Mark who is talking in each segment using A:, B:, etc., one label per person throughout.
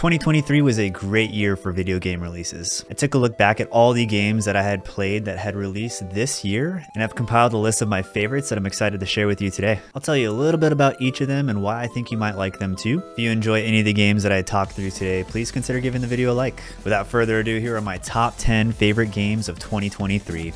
A: 2023 was a great year for video game releases. I took a look back at all the games that I had played that had released this year, and I've compiled a list of my favorites that I'm excited to share with you today. I'll tell you a little bit about each of them and why I think you might like them too. If you enjoy any of the games that I talked through today, please consider giving the video a like. Without further ado, here are my top 10 favorite games of 2023.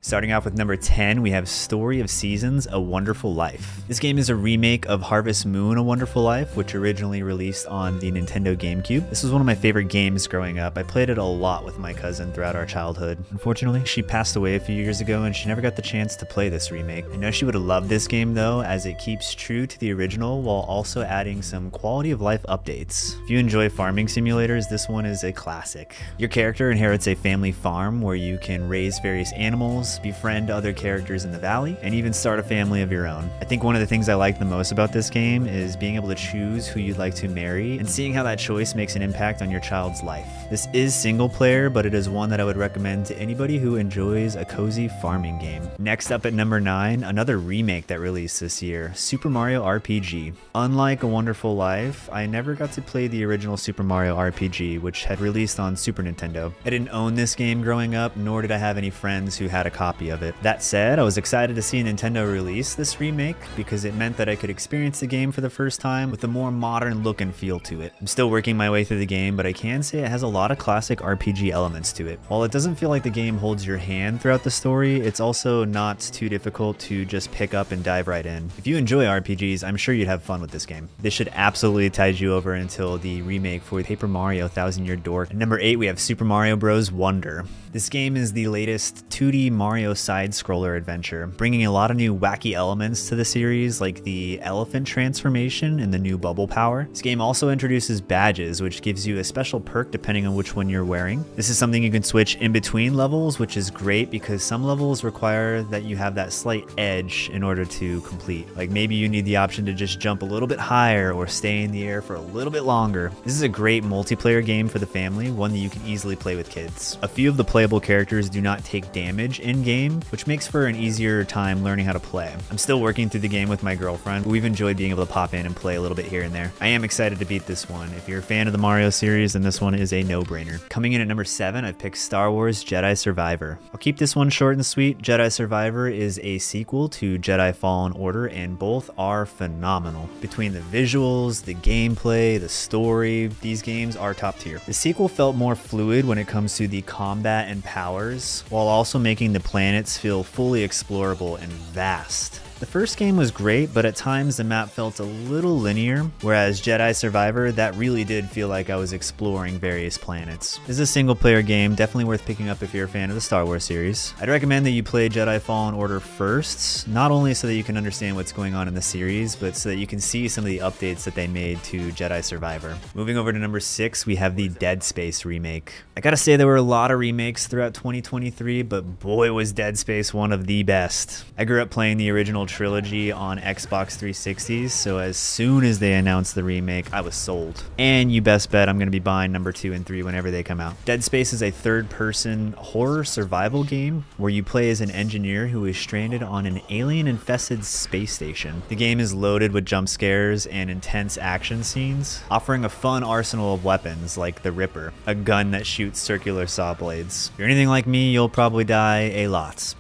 A: Starting off with number 10, we have Story of Seasons: A Wonderful Life. This game is a remake of Harvest Moon: A Wonderful Life, which originally released on the Nintendo GameCube. This was one of my favorite games growing up. I played it a lot with my cousin throughout our childhood. Unfortunately, she passed away a few years ago and she never got the chance to play this remake. I know she would have loved this game though, as it keeps true to the original while also adding some quality of life updates. If you enjoy farming simulators, this one is a classic. Your character inherits a family farm where you can raise various animals, befriend other characters in the valley, and even start a family of your own. I think one of the things I like the most about this game is being able to choose who you'd like to marry and seeing how that choice makes an impact on your child's life. This is single player, but it is one that I would recommend to anybody who enjoys a cozy farming game. Next up at number 9, another remake that released this year, Super Mario RPG. Unlike A Wonderful Life, I never got to play the original Super Mario RPG, which had released on Super Nintendo. I didn't own this game growing up, nor did I have any friends who had a copy of it. That said, I was excited to see Nintendo release this remake because it meant that I could experience the game for the first time with a more modern look and feel to it. I'm still working my way through the game, but I can say it has a lot of classic RPG elements to it. While it doesn't feel like the game holds your hand throughout the story, it's also not too difficult to just pick up and dive right in. If you enjoy RPGs, I'm sure you'd have fun with this game. This should absolutely tide you over until the remake for Paper Mario Thousand Year Door. At number 8, we have Super Mario Bros. Wonder. This game is the latest 2D Mario side-scroller adventure, bringing a lot of new wacky elements to the series, like the elephant transformation and the new bubble power. This game also introduces badges, which gives you a special perk depending on which one you're wearing. This is something you can switch in between levels, which is great because some levels require that you have that slight edge in order to complete. Like maybe you need the option to just jump a little bit higher or stay in the air for a little bit longer. This is a great multiplayer game for the family, one that you can easily play with kids. A few of the playable characters do not take damage in-game, which makes for an easier time learning how to play. I'm still working through the game with my girlfriend, but we've enjoyed being able to pop in and play a little bit here and there. I am excited to beat this one. If you're a fan of the Mario series, then this one is a no-brainer. Coming in at number 7, I've picked Star Wars Jedi Survivor. I'll keep this one short and sweet. Jedi Survivor is a sequel to Jedi Fallen Order, and both are phenomenal. Between the visuals, the gameplay, the story, these games are top tier. The sequel felt more fluid when it comes to the combat and powers, while also making the planets feel fully explorable and vast. The first game was great, but at times the map felt a little linear, whereas Jedi Survivor, that really did feel like I was exploring various planets. This is a single player game, definitely worth picking up if you're a fan of the Star Wars series. I'd recommend that you play Jedi Fallen Order first, not only so that you can understand what's going on in the series, but so that you can see some of the updates that they made to Jedi Survivor. Moving over to number 6, we have the Dead Space remake. I gotta say there were a lot of remakes throughout 2023, but boy was Dead Space one of the best. I grew up playing the original trilogy on Xbox 360s, so as soon as they announced the remake, I was sold. And you best bet I'm going to be buying number 2 and 3 whenever they come out. Dead Space is a third-person horror survival game where you play as an engineer who is stranded on an alien-infested space station. The game is loaded with jump scares and intense action scenes, offering a fun arsenal of weapons like the Ripper, a gun that shoots circular saw blades. If you're anything like me, you'll probably die a lot.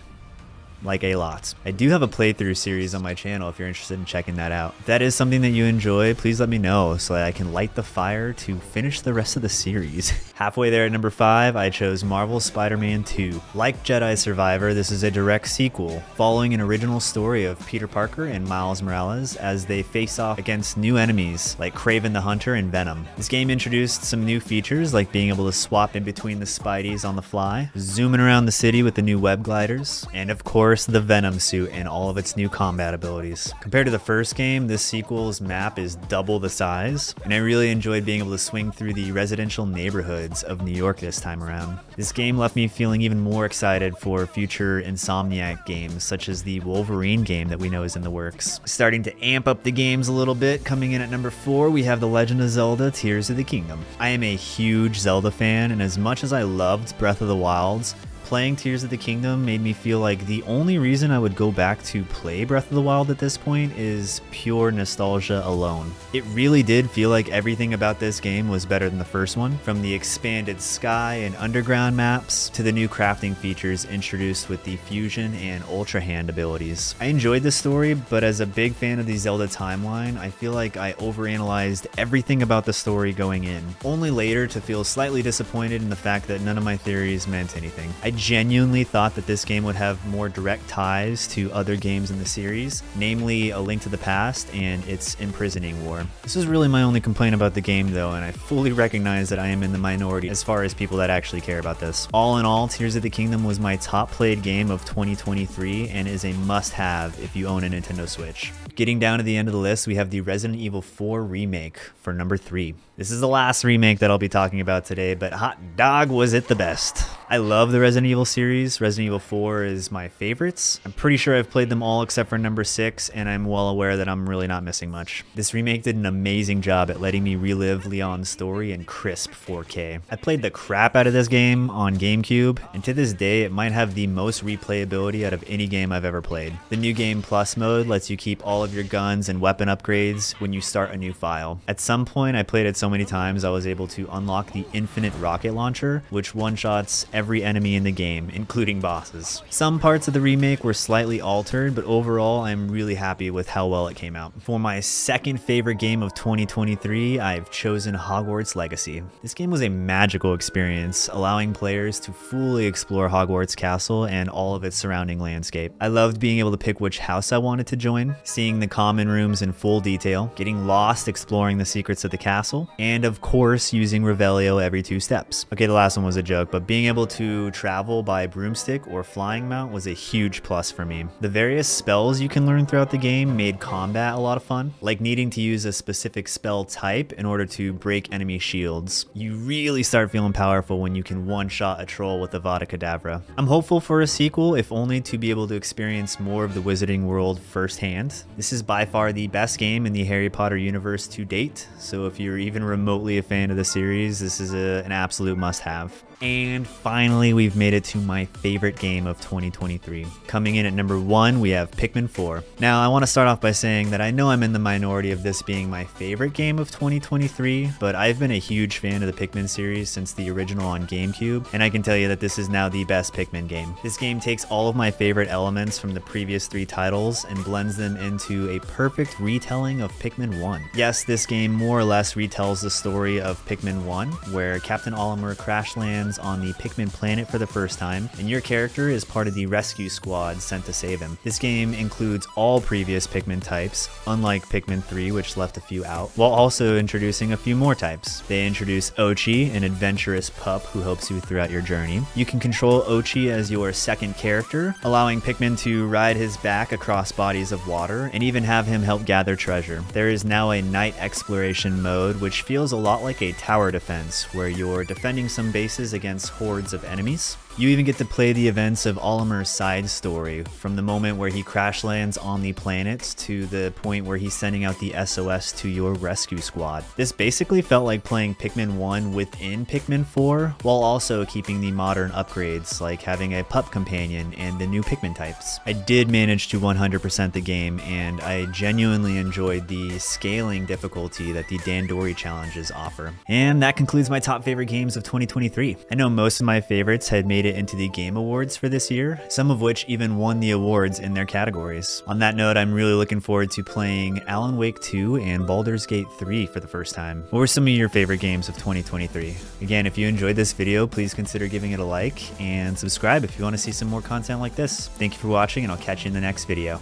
A: Like a lot. I do have a playthrough series on my channel if you're interested in checking that out. If that is something that you enjoy, please let me know so that I can light the fire to finish the rest of the series. Halfway there at number 5, I chose Marvel's Spider-Man 2. Like Jedi Survivor, this is a direct sequel, following an original story of Peter Parker and Miles Morales as they face off against new enemies like Kraven the Hunter and Venom. This game introduced some new features like being able to swap in between the Spideys on the fly, zooming around the city with the new web gliders, and of course the Venom suit and all of its new combat abilities. Compared to the first game, this sequel's map is double the size, and I really enjoyed being able to swing through the residential neighborhoods of New York this time around. This game left me feeling even more excited for future Insomniac games, such as the Wolverine game that we know is in the works. Starting to amp up the games a little bit, coming in at number 4, we have The Legend of Zelda: Tears of the Kingdom. I am a huge Zelda fan, and as much as I loved Breath of the Wild, Playing Tears of the Kingdom made me feel like the only reason I would go back to play Breath of the Wild at this point is pure nostalgia alone. It really did feel like everything about this game was better than the first one, from the expanded sky and underground maps to the new crafting features introduced with the fusion and ultra hand abilities. I enjoyed the story, but as a big fan of the Zelda timeline, I feel like I overanalyzed everything about the story going in, only later to feel slightly disappointed in the fact that none of my theories meant anything. I genuinely thought that this game would have more direct ties to other games in the series, namely A Link to the Past and its imprisoning war. This is really my only complaint about the game though, and I fully recognize that I am in the minority as far as people that actually care about this. All in all, Tears of the Kingdom was my top played game of 2023 and is a must-have if you own a Nintendo Switch. Getting down to the end of the list, we have the Resident Evil 4 Remake for number 3. This is the last remake that I'll be talking about today, but hot dog was it the best. I love the Resident Evil series. Resident Evil 4 is my favorites. I'm pretty sure I've played them all except for number 6, and I'm well aware that I'm really not missing much. This remake did an amazing job at letting me relive Leon's story in crisp 4K. I played the crap out of this game on GameCube, and to this day it might have the most replayability out of any game I've ever played. The New Game Plus mode lets you keep all of your guns and weapon upgrades when you start a new file. At some point I played it so many times I was able to unlock the infinite rocket launcher, which one-shots every enemy in the game, including bosses. Some parts of the remake were slightly altered, but overall I'm really happy with how well it came out. For my second favorite game of 2023, I've chosen Hogwarts Legacy. This game was a magical experience, allowing players to fully explore Hogwarts Castle and all of its surrounding landscape. I loved being able to pick which house I wanted to join, seeing the common rooms in full detail, getting lost exploring the secrets of the castle, and of course using Revelio every 2 steps. Okay, the last one was a joke, but being able to travel by broomstick or flying mount was a huge plus for me. The various spells you can learn throughout the game made combat a lot of fun, like needing to use a specific spell type in order to break enemy shields. You really start feeling powerful when you can one-shot a troll with Avada Kedavra. I'm hopeful for a sequel, if only to be able to experience more of the Wizarding world firsthand. This is by far the best game in the Harry Potter universe to date, so if you're even remotely a fan of the series, this is an absolute must-have. And finally, we've made it to my favorite game of 2023. Coming in at number 1, we have Pikmin 4. Now, I want to start off by saying that I know I'm in the minority of this being my favorite game of 2023, but I've been a huge fan of the Pikmin series since the original on GameCube, and I can tell you that this is now the best Pikmin game. This game takes all of my favorite elements from the previous 3 titles and blends them into a perfect retelling of Pikmin 1. Yes, this game more or less retells the story of Pikmin 1, where Captain Olimar crash lands on the Pikmin planet for the first time, and your character is part of the rescue squad sent to save him. This game includes all previous Pikmin types, unlike Pikmin 3, which left a few out, while also introducing a few more types. They introduce Ochi, an adventurous pup who helps you throughout your journey. You can control Ochi as your second character, allowing Pikmin to ride his back across bodies of water, and even have him help gather treasure. There is now a night exploration mode, which feels a lot like a tower defense, where you're defending some bases against hordes of enemies. You even get to play the events of Olimar's side story, from the moment where he crash lands on the planet to the point where he's sending out the SOS to your rescue squad. This basically felt like playing Pikmin 1 within Pikmin 4, while also keeping the modern upgrades like having a pup companion and the new Pikmin types. I did manage to 100% the game, and I genuinely enjoyed the scaling difficulty that the Dandori challenges offer. And that concludes my top favorite games of 2023. I know most of my favorites had made it into the Game Awards for this year, some of which even won the awards in their categories. On that note, I'm really looking forward to playing Alan Wake 2 and Baldur's Gate 3 for the first time. What were some of your favorite games of 2023? Again, if you enjoyed this video, please consider giving it a like and subscribe if you want to see some more content like this. Thank you for watching, and I'll catch you in the next video.